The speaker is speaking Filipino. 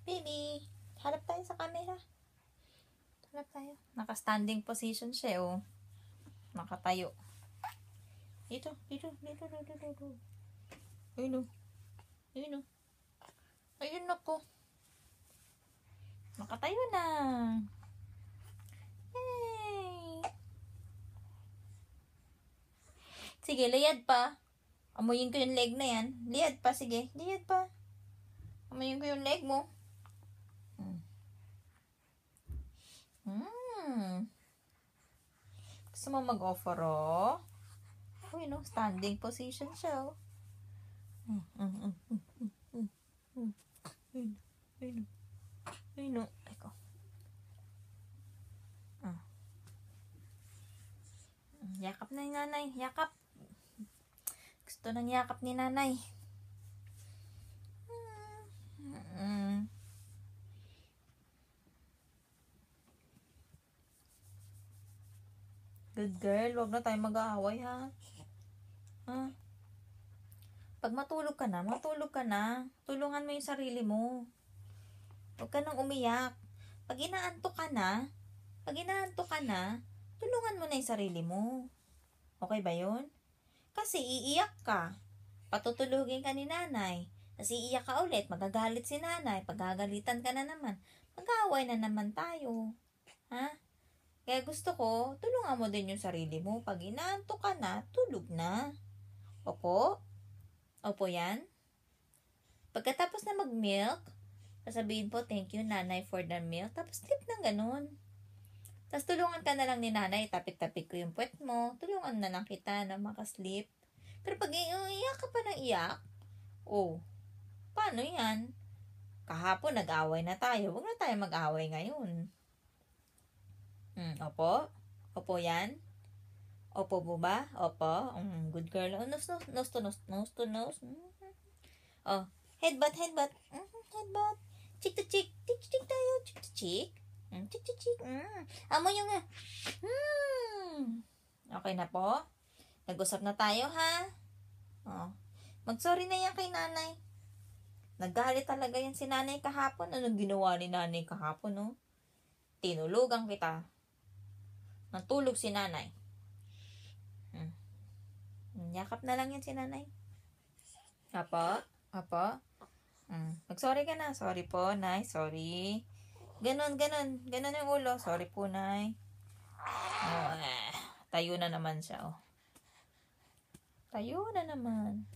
Baby, harap tayo sa camera. Harap tayo. Naka-standing position siya, oh. Nakatayo. Dito. Ayun, oh. Ayun, oh. Ayun ako. Nakatayo na. Yay! Sige, layad pa. Amuyin ko yung leg na yan. Layad pa, sige. Layad pa. Amuyin ko yung leg mo. Gusto mo mag-offer, oh? Uy, no? Standing position siya, oh. Uy, no. Teko. Yakap na ni nanay. Yakap. Gusto ng yakap ni nanay. Good girl. Huwag na tayo mag-aaway, ha? Pag matulog ka na. Tulungan mo yung sarili mo. Huwag ka nang umiyak. Pag inaantok ka na, tulungan mo na yung sarili mo. Okay ba yun? Kasi iiyak ka. Patutulugin ka ni nanay. Kasi iiyak ka ulit. Magagalit si nanay. Pagagalitan ka na naman. Mag-aaway na naman tayo. Ha? Kaya gusto ko, tulungan mo din yung sarili mo. Pag inaantok ka na, tulog na. Opo? Opo yan? Pagkatapos na mag-milk, sasabihin po, thank you nanay for the milk. Tapos sleep ng ganun. Tapos tulungan ka na lang ni nanay, tapik-tapik ko yung puwet mo. Tulungan na lang kita na makasleep. Pero pag iiyak ka pa ng iyak, paano yan? Kahapon nag-away na tayo. Huwag na tayo mag-away ngayon. Opo? Opo yan? Opo mo ba? Opo? Good girl. Nose to nose. Headbutt. Headbutt. Cheek to cheek. Cheek tayo. Cheek to cheek. Cheek to cheek. Amo yung Okay na po? Nag-usap na tayo, ha? Mag-sorry na yan kay nanay. Naggalit talaga yan si nanay kahapon. Anong ginawa ni nanay kahapon, no? Tinulugan kita. Natulog si nanay. Yakap na lang yan si nanay. Apo? Mag-sorry ka na. Sorry po, nay. Sorry. Ganon yung ulo. Sorry po, nay. Tayo na naman siya, Tayo na naman.